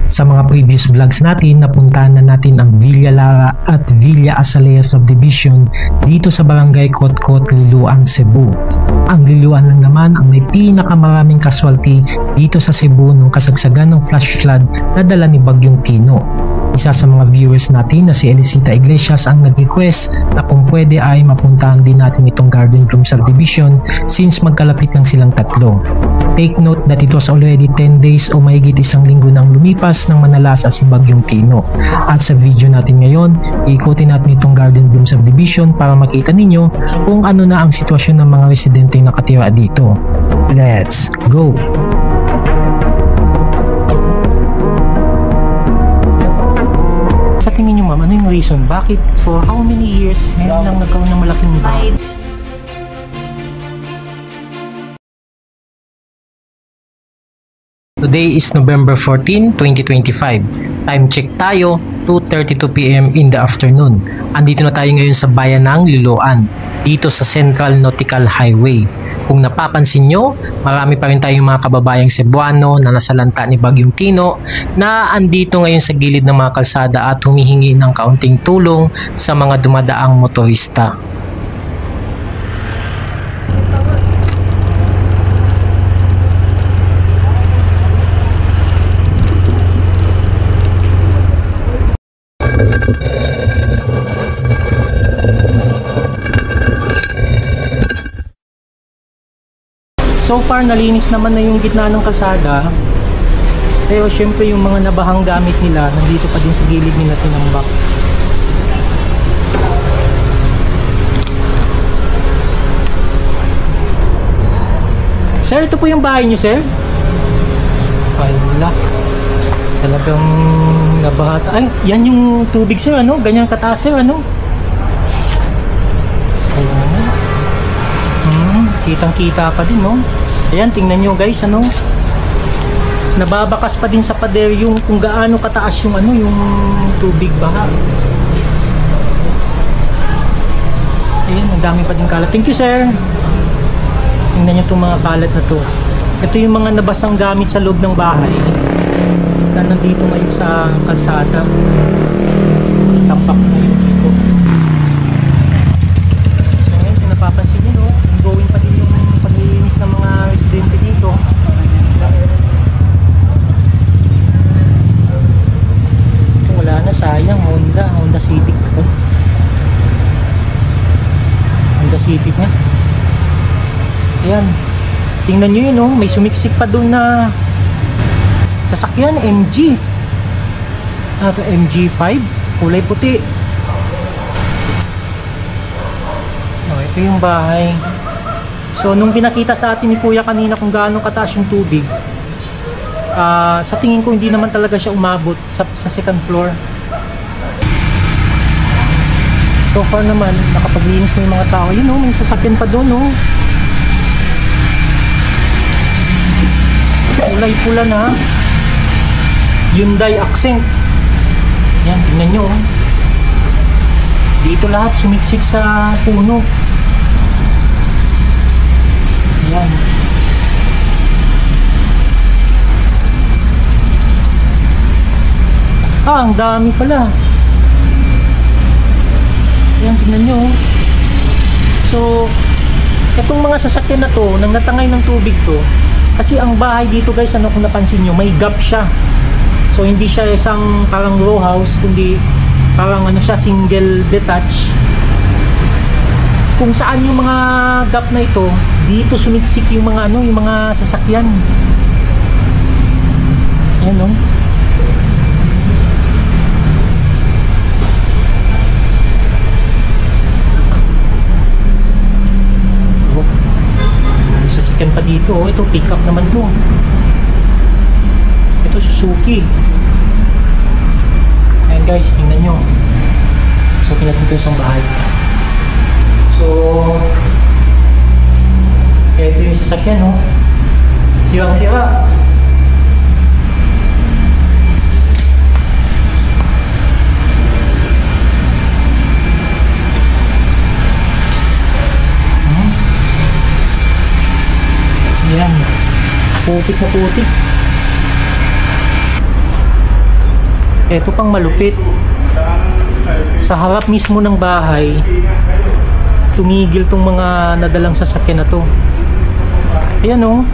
Sa mga previous vlogs natin, napuntahan na natin ang Villa Lara at Villa Azalea Subdivision dito sa Barangay Kotkot, Liloan, Cebu. Ang Liloan lang naman ang may pinakamaraming casualty dito sa Cebu nung kasagsagan ng flash flood na dala ni Bagyong Tino. Isa sa mga viewers natin na si Elisita Iglesias ang nag-request na kung pwede ay mapuntahan din natin itong Garden Bloom Subdivision since magkalapit lang silang tatlo. Take note that it was already 10 days o mahigit isang linggo nang lumipas nang manalasa si Bagyong Tino. At sa video natin ngayon, ikutin natin itong Garden Bloom Subdivision para makita ninyo kung ano na ang sitwasyon ng mga residente nakatira dito. Let's go! Sa tingin nyo ma'am, ano yung reason? Bakit for how many years ngayon lang nagkaroon ng malaking baha? Today is November 14, 2025. Time check tayo, 2:32 PM in the afternoon. Andito na tayo ngayon sa bayan ng Liloan, dito sa Central Nautical Highway. Kung napapansin nyo, marami pa rin tayong mga kababayang Cebuano na nasalanta ni Bagyong Tino na andito ngayon sa gilid ng mga kalsada at humihingi ng kaunting tulong sa mga dumadaang motorista. So far, nalinis naman na yung gitna ng kalsada. Pero syempre yung mga nabahang gamit nila, nandito pa din sa gilid nila tinambak. Sir, ito po yung bahay nyo, sir? Ay, wala. Talagang nabaha. Ay, yan yung tubig, sir, ano? Ganyan kataas, sir, ano? Kitang-kita pa din, no? Ayan, tingnan nyo guys, ano? Nababakas pa din sa pader yung kung gaano kataas yung ano, yung tubig baha. Ayan, ang dami pa din kalat. Thank you, sir. Tingnan nyo itong mga kalat na to. Ito yung mga nabasang gamit sa loob ng bahay na nandito ngayon sa kalsada. Tampak na yun dito. So, ngayon, kung napapansin nyo, no? Ongoing pa din yung paglilinis ng mga residente dito. Wala na, sayang. Honda Civic ito. Honda Civic nga. Ayan, tingnan nyo yun, oh. May sumiksik pa doon na sasakyan, MG. Ito MG5, kulay puti. Oh, ito yung bahay. So nung pinakita sa atin ni Kuya kanina kung gaano kataas yung tubig, sa tingin ko hindi naman talaga siya umabot sa second floor. So far naman nakapaglinis na yung mga tao. Yun, oh, may sasakyan pa doon, oh. Kulay pula na, Hyundai Accent. Yan, tingnan nyo, oh. Dito lahat sumiksik sa puno. Yan. Ang dami pala. Yan, tingnan nyo. So, itong mga sasakyan na to, nang natangay ng tubig to, kasi ang bahay dito guys, ano kung napansin nyo, may gap siya. So, hindi siya isang parang row house, kundi parang ano siya, single detached. Kung saan yung mga gap na ito, dito sumiksik yung mga ano, yung mga sasakyan. Ayan, no? May sasakyan pa dito, oh. Ito pickup naman to. Ito Suzuki. Ayan guys, tingnan nyo. So, tingnan ito isang bahay. So, ito yung sasakyan, no? Sirang-sira. Ayan. Putik na putik. Eto pang malupit. Sa harap mismo ng bahay, tumigil tong mga nadalang sasakyan na to. Ayan o.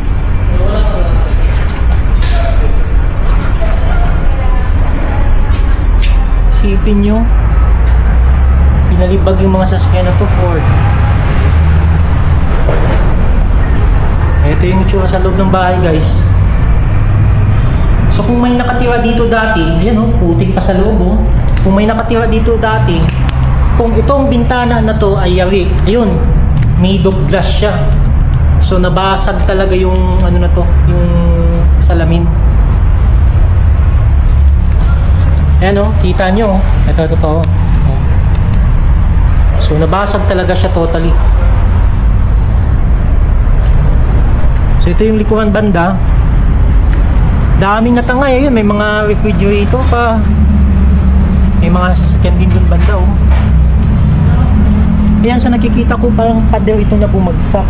Isipin nyo, pinalibag yung mga sasakyan na to, Ford. Ito yung itsura sa loob ng bahay, guys. So kung may nakatira dito dati, ayan o, putik pa sa loob o. Kung may nakatira dito dati, kung itong bintana na to ay yari, ayun, made of glass siya. So nabasag talaga yung ano na to, yung salamin. Ayan o, kita nyo, ito to. So nabasag talaga siya totally. So ito yung likuran banda. Daming natangay, ayun, may mga refrigerator pa. May mga sasakyan din dun banda oh. Ayan, sa nakikita ko parang pader ito na bumagsak.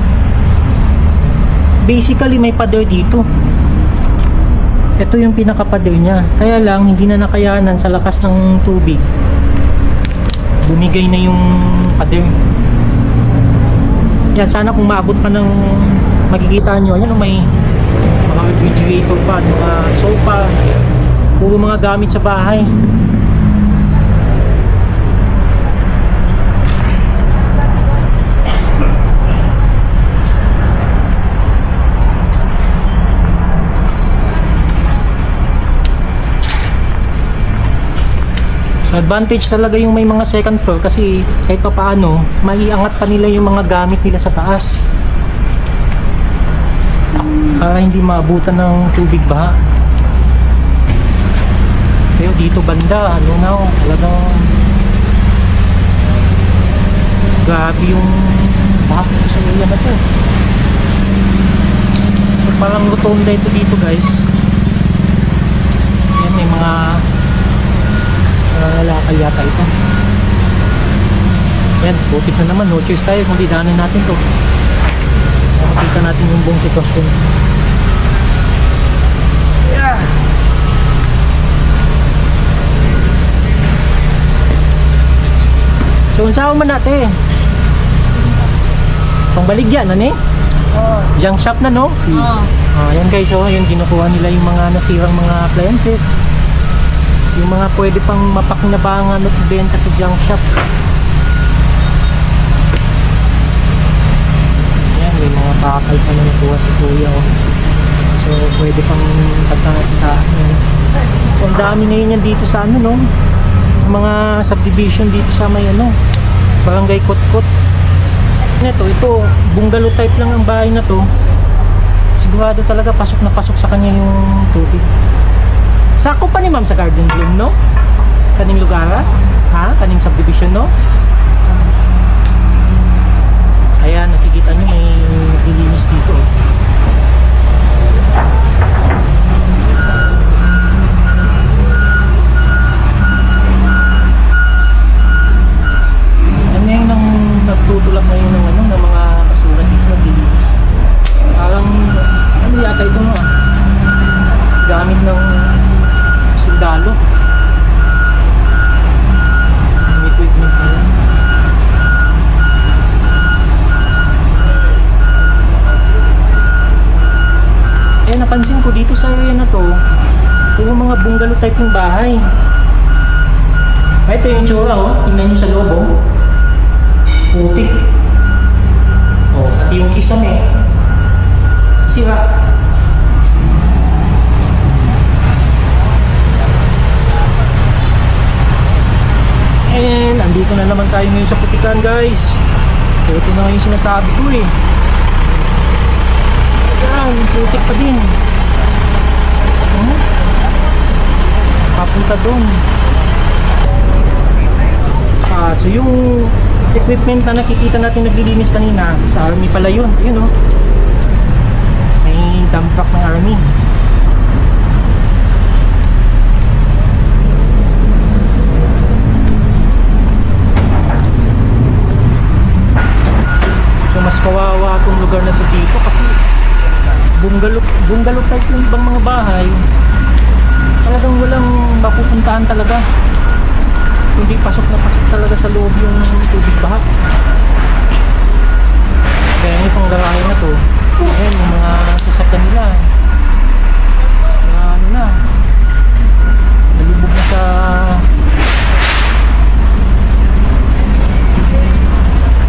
Basically may pader dito. Ito yung pinaka-pader niya. Kaya lang hindi na nakayanan sa lakas ng tubig. Bumigay na yung pader. Yan, sana kung maabot pa ng makikita nyo. Yan, may mga refrigerator pa, mga sofa, puro mga gamit sa bahay. So advantage talaga yung may mga second floor kasi kahit pa paano maiangat pa nila yung mga gamit nila sa taas para hindi maabutan ng tubig ba. Pero dito banda, ano na, talagang grabe yung baho sa area na to. So, parang rotonda ito dito, guys. Yan, may mga lalakal yata ito. Yan, putik na naman, no choice tayo kung didaanan natin to. Makikita natin yung buong sitwasyon. Yeah. So unsaon man natin? Pangbaligyan na ni? Junk shop na, no? Yan guys, oh, yung kinukuha nila yung mga nasirang mga appliances. Yung mga pwede pang mapakinabangan at benta sa junk shop. Yan, may mga bakal pa na nakuha si kuya, oh. So pwede pang pagkakakitaan. So ang dami ngayon yan dito sa ano, no? Sa mga subdivision dito sa may ano, Barangay Kotkot. Ito bungalow type lang ang bahay na to. Sigurado talaga pasok na pasok sa kanya yung tubig. Sako pa ni ma'am sa Garden Bloom, no? Kaning lugar, ha? Kaning subdivision, no? Ayan, nakikita nyo may dilinis dito. Yan na yung nagtutulak ngayon ng, ano, ng mga basura dito na dilinis. Parang, ano yata ito, no? Gamit ng sundalo. Yung equipment na yun. Eh, napansin ko dito sa area na to, puro mga bungalow type yung bahay. Ito yung tsura, oh. Tingnan nyo sa loob, oh. Putik. Oh, pati yung kisame. Sira. And andito na naman tayo ngayon sa putikan, guys. So ito na yung sinasabi ko eh. Ayan, putik pa din. Papunta doon. So yung equipment na nakikita natin naglilinis kanina, sa army pala yun. Ayun, oh. May dump truck ng army. So mas kawawa itong lugar na to dito kasi bungalow type yung ibang mga bahay. talagang walang mapupuntahan talaga. Hindi pasok na pasok talaga sa loob yung tubig baha. Kaya itong garahe na to, ayan yung mga sasakyan nila, mga ano na, nalubog na sa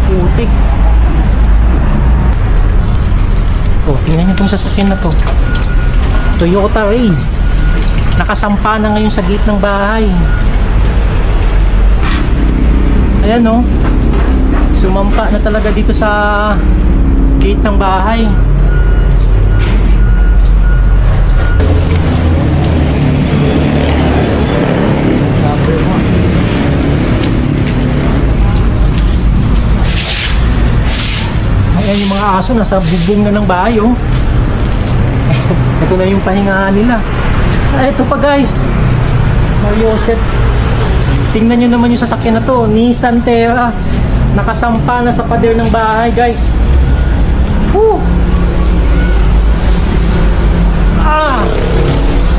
putik. Oh, tingnan nyo itong sasakyan na to, Toyota Race. Nakasampa na ngayon sa gate ng bahay. Ayan o, sumampa na talaga dito sa gate ng bahay. Ayan yung mga aso, nasa bubong na ng bahay oh. Ito na yung pahingahan nila. Ito pa guys, Mariosep. Tingnan nyo naman yung sasakyan na to, Nissan Terra. Nakasampa na sa pader ng bahay guys. Woo!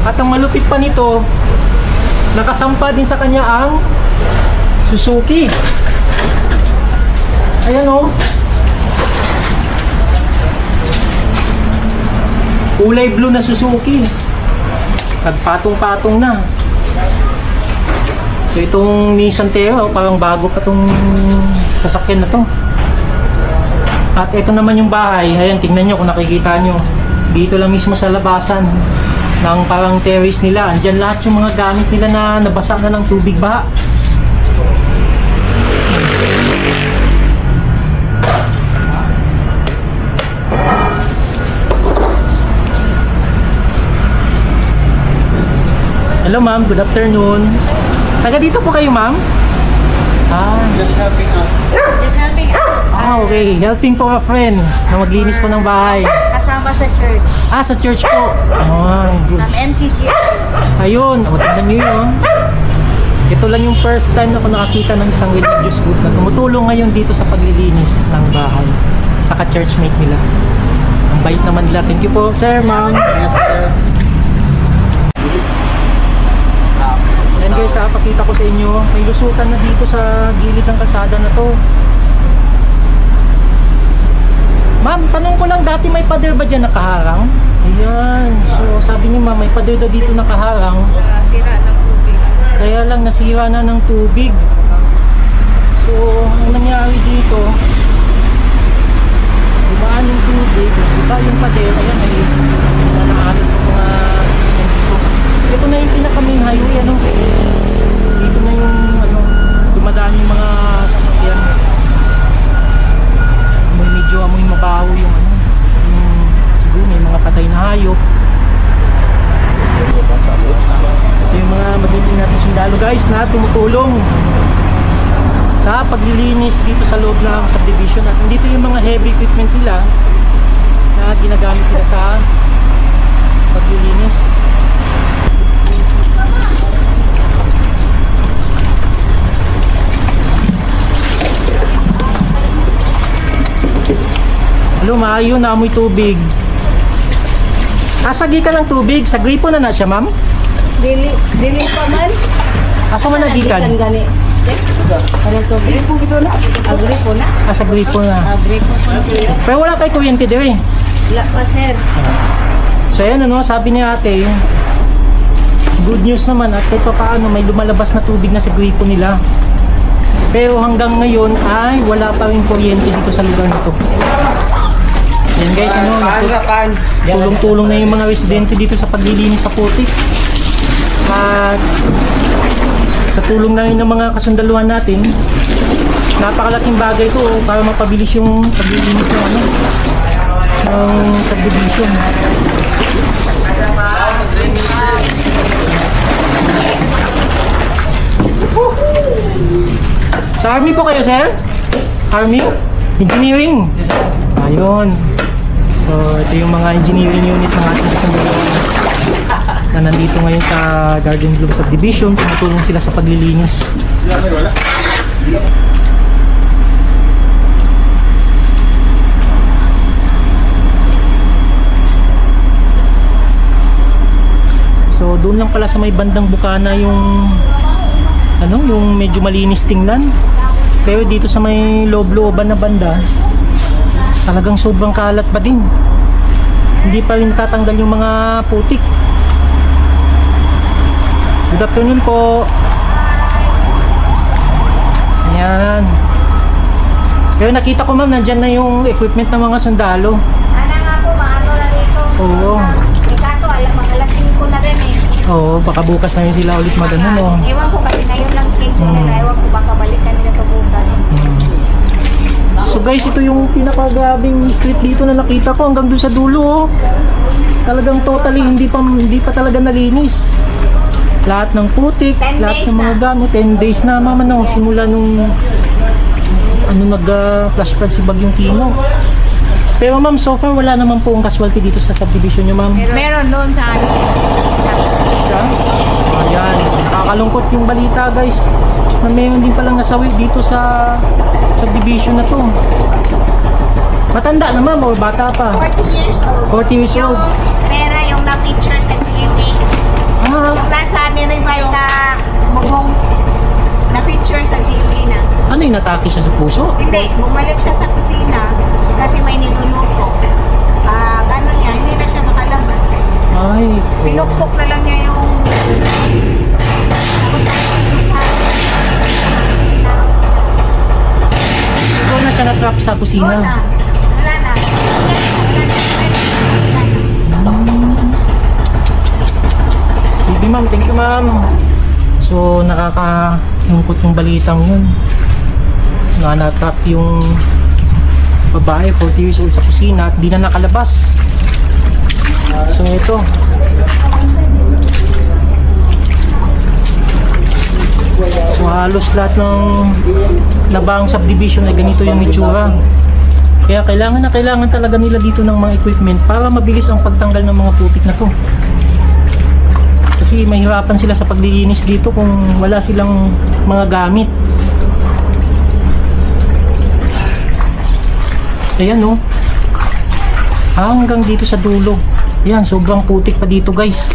At ang malupit pa nito, nakasampa din sa kanya ang Suzuki. Ayan o. Kulay blue na Suzuki. Nagpatong-patong na. So itong Nissan Terra, parang bago pa itong sasakyan na to. At ito naman yung bahay. Ayan, tingnan nyo kung nakikita nyo. Dito lang mismo sa labasan ng parang terrace nila. Andyan lahat yung mga gamit nila na nabasa na ng tubig baha. Hello ma'am, good afternoon. Taga dito po kayo ma'am? Just helping out. Just helping out. Okay. Helping po a friend na maglinis po ng bahay. Kasama sa church. Sa church po. Good. MCG. Ayun, tingnan nyo yun. Ito lang yung first time na ako nakakita ng isang religious group na tumutulong ngayon dito sa paglilinis ng bahay sa ka-churchmate nila. Ang bait naman nila. Thank you po, sir, ma'am. Yan guys, pakita ko sa inyo, may lusutan na dito sa gilid ng kalsada na to. Ma'am, tanong ko lang, dati may pader ba dyan nakaharang? Ayan, so sabi niyo ma'am, may pader daw dito nakaharang. Sira ng tubig. Kaya lang nasira na ng tubig. So, ang nangyari dito, dumaan yung tubig, iba yung pader, ayan, ay nanaalit sa mga dito. Ito na yung pinaka-main highway, ano? Dito na yung, ano, dumadaan yung mga sasakyan. Medyo amoy mabaho yung, ano, siguro may mga patay na hayop. Ito yung mga magiging natin sundalo guys na tumutulong sa paglilinis dito sa loob ng subdivision. At dito yung mga heavy equipment nila na ginagamit nila sa paglilinis. Hello, maayo na amoy tubig. Sagi ka ng tubig. Sa gripo na siya, ma'am? Dili pa man. Asa man nagikan? Gani. Ano to? Gripo bito na. Agripo na. Sa gripo na. Agripo na. Pero wala kay kuryente dire. Wala pa sir. So ayan ano, sabi ni ate, good news naman at kahit paano may lumalabas na tubig na sa gripo nila. Pero hanggang ngayon ay wala pa rin kuryente dito sa lugar na to. Yan guys, ano, tulong-tulong na yung mga residente dito sa paglilinis sa putik. At sa tulong na rin ng mga kasundaluhan natin, napakalaking bagay ito para mapabilis yung paglilinis ng ano, ng subdivision. Sa army po kayo, sir? Army? Engineering? Yes, sir. Ayun. So, ito yung mga engineering unit ng ating kasundaluhan na nandito ngayon sa Garden Bloom Subdivision. Tumutulong sila sa paglilinis. So, doon Doon lang pala sa may bandang bukana yung ano, yung medyo malinis tingnan. Pero dito sa may loob-looban na banda, talagang sobrang kalat pa din. Hindi pa rin tatanggal yung mga putik. Good afternoon po. Ayan. Pero nakita ko ma'am, nandyan na yung equipment ng mga sundalo. Sana nga po, maano na rito. Oo. Kaso, alas 5 na rin eh. Oo, baka bukas na yun sila ulit magano, no? Ewan ko kasi ngayon lang schedule nila. Ewan ko baka balikan nila ito bukas. So guys, ito yung pinakagrabing street dito na nakita ko hanggang dun sa dulo, oh. Talagang totally hindi pa talaga nalinis. Lahat ng putik, 10 lahat days ng mga gamit, 10 days na mama, no, simula nung flash flood si Bagyong Tino. Pero ma'am, so far wala naman po ang casualty dito sa subdivision nyo, ma'am. Meron doon sa ano. Isa? Ayan, nakakalungkot yung balita guys, na mayroon din palang nasawi dito sa subdivision na to. Matanda na ma'am o bata pa? 40 years old. 40 years old. Yung sistrera, yung na-feature sa GMA. Ah, Yung nasa ni-revive sa bubong. Na-feature sa GMA na. ano yung natake siya sa puso? Hindi, bumalik siya sa kusina kasi may niluluto. Gano'n niya, hindi na siya makalabas. Ay, Pinukpok na lang niya yung... ikaw na siya na-trap sa kusina. Wala na. Wala na. Sige ma'am, thank you ma'am. So nakakalungkot yung balitang yun. Na-trap yung babae, 40 years old sa kusina at di na nakalabas. So ito. So halos lahat ng nabang subdivision ay ganito yung itsura. Kaya kailangan talaga nila dito ng mga equipment para mabilis ang pagtanggal ng mga putik na to. Kasi mahirapan sila sa paglilinis dito kung wala silang mga gamit. Ayan, no. Hanggang dito sa dulo. Ayan, sobrang putik pa dito guys.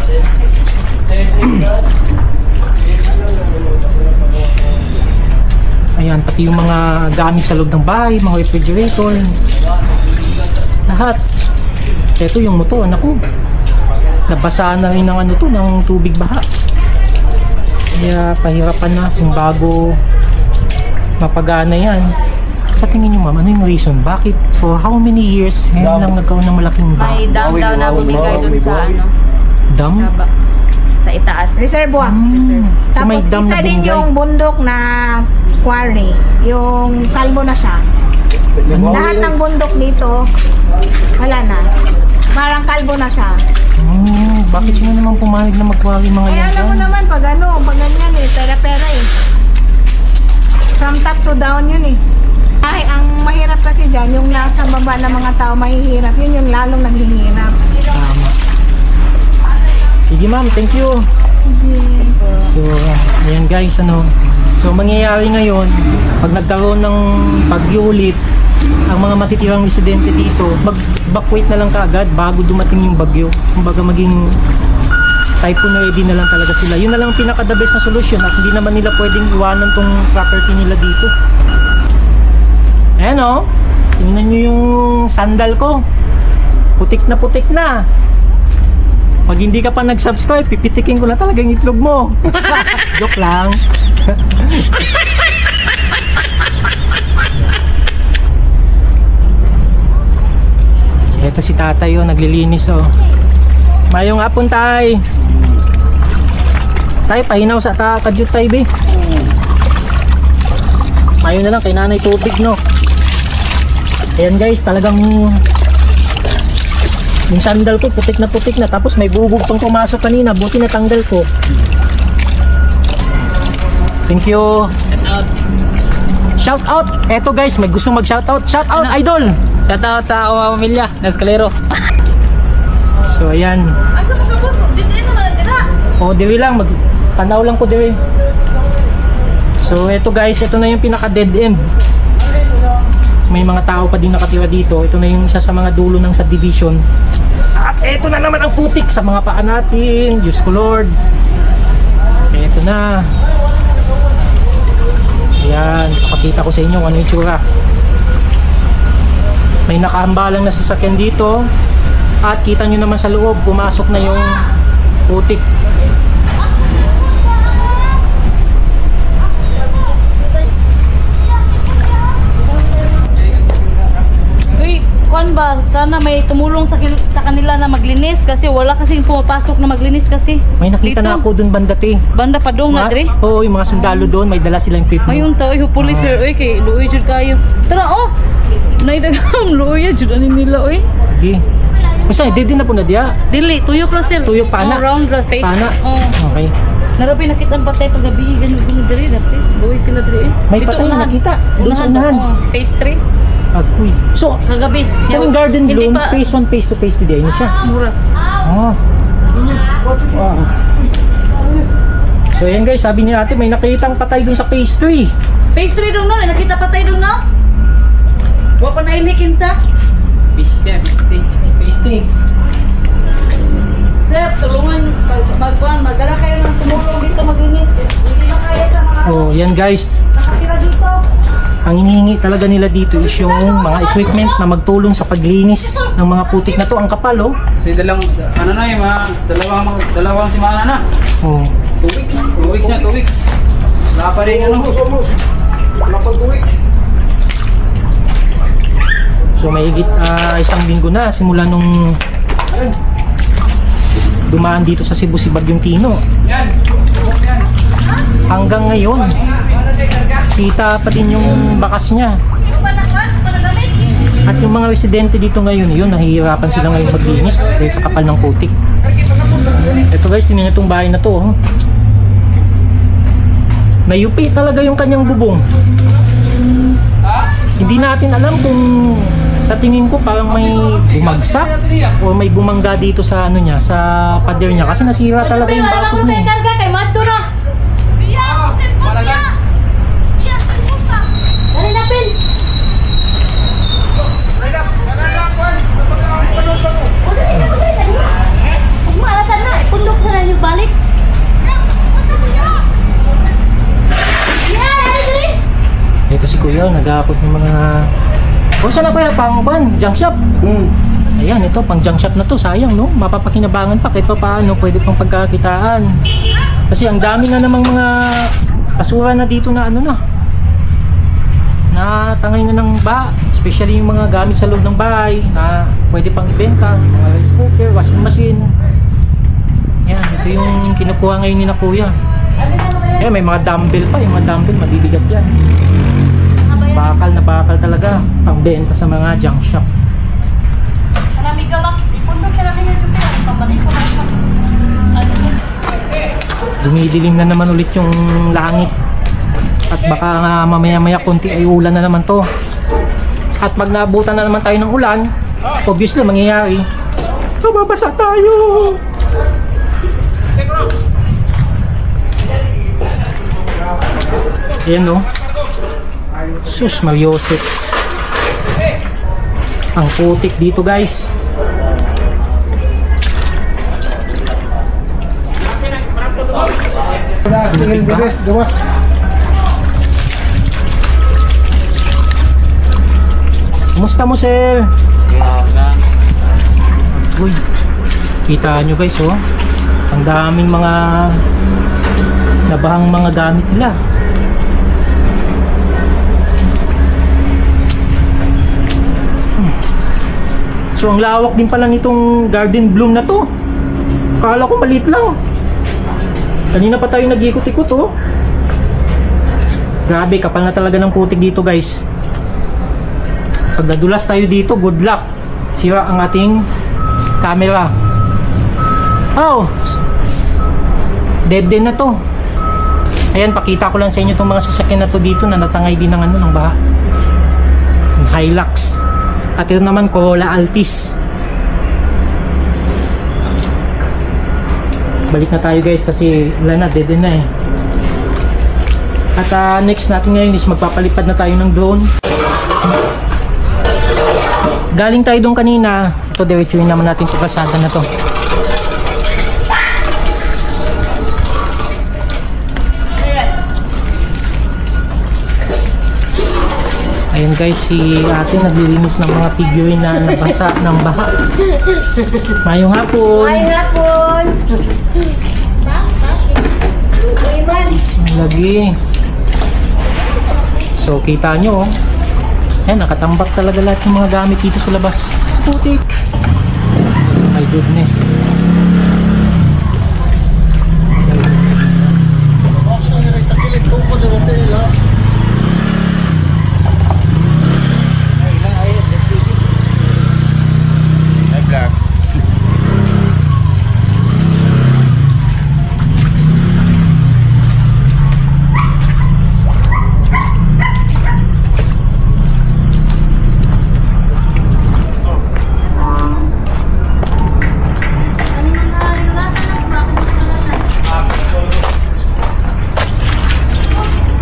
Ayan, pati yung mga gamit sa loob ng bahay, mga refrigerator, lahat. Ito yung motor, naku, nabasaan na rin ng ano to, ng tubig baha. Kaya pahirapan na kung bago mapagana yan. Sa tingin nyo ma'am, ano yung reason? Bakit for how many years ngayon lang nagkaroon ng malaking baha? May dam daw na bumigay dun sa ano, Dam? sa itaas. Reservoir. So, may Tapos dam isa na din bumigay. yung bundok na quarry. Yung kalbo na siya. Lahat ng bundok dito, wala na. Parang kalbo na siya. Bakit sila naman pumayag na magkwari mga Kaya yan? alam mo naman, pag ganyan eh, pera-pera eh. From top to down yun eh. Ay, ang mahirap kasi dyan, yung nasa baba ng mga tao mahihirap, yun yung lalong naghihirap. Tama. Sige ma'am, thank you. So, ayan guys, ano. So, mangyayari ngayon, pag nagkaroon ng bagyo ulit, ang mga matitirang residente dito, mag-evacuate na lang kaagad bago dumating yung bagyo. Kumbaga maging typhoon ready na lang talaga sila. Yun na lang ang pinaka-the best na solusyon at hindi naman nila pwedeng iwanan tong property nila dito. Ayan o, tingnan nyo yung sandal ko. Putik na putik na. Pag hindi ka pa nag-subscribe, pipitikin ko na talaga yung itlog mo. Joke lang. Ito si tatay oh, naglilinis oh. Mayong hapon tay. Tay, pahinaw sa kadyut tay be. Mayon na lang kay nanay tubig no. Ayan guys, talagang yung sandal ko putik na tapos may bubog pang pumasok kanina, buti natanggal ko. Thank you. Shout out. Eto guys, may gusto mag shout out. Shout out idol. Shout out sa Oma Pamilya, Escalero. So ayan. Asa mo boss? Dito na dira. O diri lang, tanaw lang ko diri. So eto guys, ito na yung pinaka dead end. May mga tao pa din nakatira dito. Ito na yung isa sa mga dulo ng subdivision. Eto na naman ang putik sa mga paa natin. Diyos ko Lord. Eto na. Ayan, pakita ko sa inyo ano yung tsura. May nakahambalang na sasakyan dito. At kita nyo naman sa loob, pumasok na yung putik. Kuan ba, sana may tumulong sa kanila na maglinis kasi wala kasing pumapasok na maglinis kasi. May nakita na ako dun bandati. Banda pa dong na dre. Oo, yung mga sundalo doon, may dala silang equipment. Mayun ta, oy, police sir, oy, kay luoy jud kayo. Tara, oh! Naidagam, luoy jud ani nila, oy. Okay. Basta, di na po na diya. Dili, tuyok ra sir. Tuyok pana? Oh, round ra face. Pana? Oh. Okay. Narabi nakita ang patay pag gabi, ganun diri, dati. Luoy sila diri. May patay na nakita. Doon sa unahan. Oh, face 3. Agoy. So, Kagabi. yung garden bloom, phase 1, phase 2, phase 3 din siya. Mura. Oh. Wow. So yan guys, sabi ni ate may nakitang patay dun sa phase 3. Phase 3 dong no, nakita patay dong no? Wa pa nailikin sa? Piste. Sir, tulungan magdala kayo ng tumulong dito maglinis. Hindi na kaya sa mga Oh, yan guys. nakatira dito. Ang hinihingi talaga nila dito is yung mga equipment na magtulong sa paglinis ng mga putik na to. Ang kapal oh. Kasi dalawang simana na. Oh. 2 weeks. 2 weeks na, 2 weeks. Wala pa rin ano. Wala pa 2 weeks. So may higit isang linggo na simula nung dumaan dito sa Cebu si Bagyong Tino. Yan. Yan. Hanggang ngayon, kita pa din yung bakas niya. At yung mga residente dito ngayon, yun, nahihirapan sila ngayon maglinis dahil sa kapal ng putik. Ito guys, tingnan nyo itong bahay na to. Oh. Nayupi talaga yung kanyang bubong. Hindi natin alam kung sa tingin ko parang may bumagsak o may bumangga dito sa ano niya, sa pader niya kasi nasira talaga yung bakod niya. Karga kay Mato na. Biya, cellphone niya. Biya, cellphone pa. Dali na pin. Malasan na, ipundok na lang yung balik. Ito si Kuya, nag-aakot ng mga... O, saan na kaya pang junk shop? Ayan, ito, pang junk shop na to. Sayang, no? Mapapakinabangan pa. Kahit pa paano, pwede pang pagkakitaan. Kasi ang dami na namang mga basura na dito na ano na. Natangay na ng ba. Especially yung mga gamit sa loob ng bahay na pwede pang ibenta. Mga rice cooker, washing machine. Yan, ito yung kinukuha ngayon ni na Kuya. Ayan, may mga dumbbell pa. Yung mga dumbbell, mabibigat yan. Bakal na bakal talaga pangbenta sa mga junk shop. Marami ka box, ipundok sa lang yung pambalik ko lang. Dumidilim na naman ulit yung langit. At baka nga mamaya-maya konti ay ulan na naman to. At pag naabutan na naman tayo ng ulan, obviously mangyayari, mababasa tayo. Ayan no. Sus Mariosep. Ang putik dito guys. Putik ba? Kumusta mo sir? Uy, kita nyo guys oh. Ang daming mga nabahang mga gamit nila. So ang lawak din pala nitong garden bloom na to. Akala ko maliit lang. Kanina pa tayo nag-ikot-ikot oh. Grabe, kapal na talaga ng putik dito guys. Pag nadulas tayo dito, good luck. Sira ang ating camera. Oh, dead din na to. Ayan, pakita ko lang sa inyo itong mga sasakyan na to dito na natangay din ng ano, ng baha. Yung Hilux. At ito naman Corolla Altis. Balik na tayo guys kasi wala na, dead na eh. At next natin ngayon is magpapalipad na tayo ng drone. Galing tayo doon kanina, ito, diretsuhin naman natin ito kasada na to. Ayun guys, si ate naglilinis ng mga figurine na nabasa ng baha. Mayong hapon. Mayong hapon. Lagi. So kita nyo, ayan, nakatambak talaga lahat ng mga gamit dito sa labas. Putik. My goodness.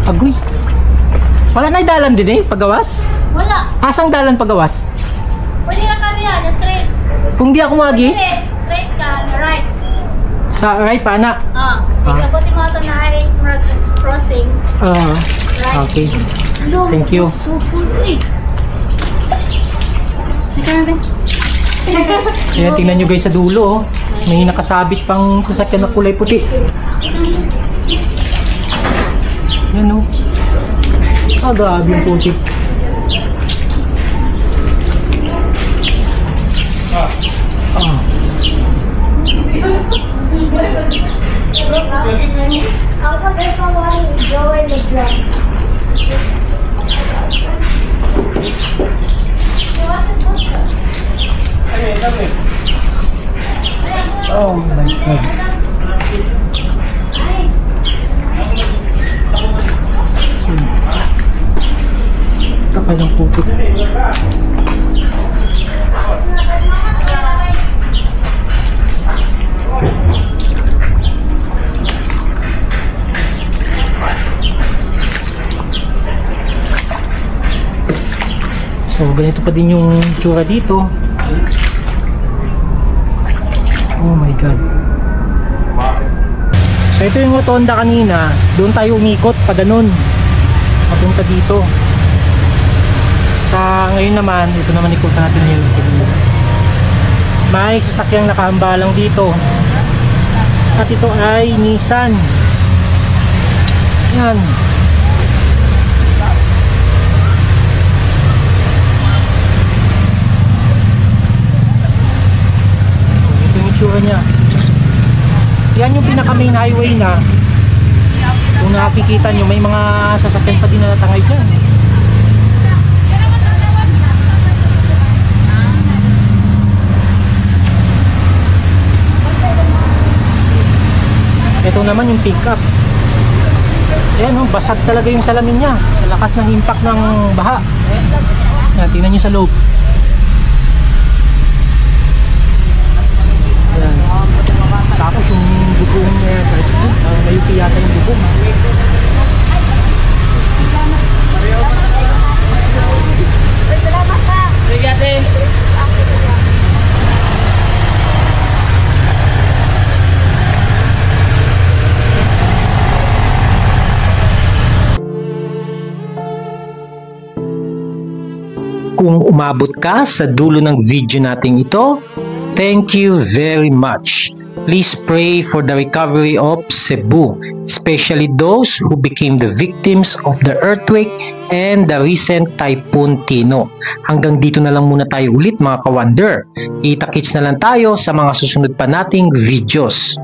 Agoy. Wala na dalan din eh, pagawas? Wala. Asang dalan pagawas? Pwede na kami yan, straight. Kung di ako magi, Straight ka, na right. sa right pa na. Ikabuti mo ito na high crossing. Right. Okay. Thank you. So full eh. Kaya tingnan nyo guys sa dulo, oh. May nakasabit pang sasakyan na kulay puti. Yan oh. Ah, grabe yung puti. Ako din pa wala Joel the Drum. Oh my God. Kapal ng putik. So ganito pa din yung tsura dito. Oh my God. So ito yung rotonda kanina. Doon tayo umikot pa ganun. Papunta dito. Sa ngayon naman, ito naman ikutan natin ngayon. May sasakyang nakahambalang dito. At ito ay Nissan. Yan. Ito yung itsura niya. Yan yung pinaka main highway na. Kung nakikita nyo, may mga sasakyan pa din na natangay dyan. Ito naman yung pickup. Ayan oh, basag talaga yung salamin niya sa lakas ng impact ng baha. Ayan, tingnan nyo sa loob. Ayan. Tapos yung bubong niya, mayupi yata yung bubong. Salamat ka. Kung umabot ka sa dulo ng video natin ito, thank you very much. Please pray for the recovery of Cebu, especially those who became the victims of the earthquake and the recent Typhoon Tino. Hanggang dito na lang muna tayo ulit mga ka-wonder. Kita-kits na lang tayo sa mga susunod pa nating videos.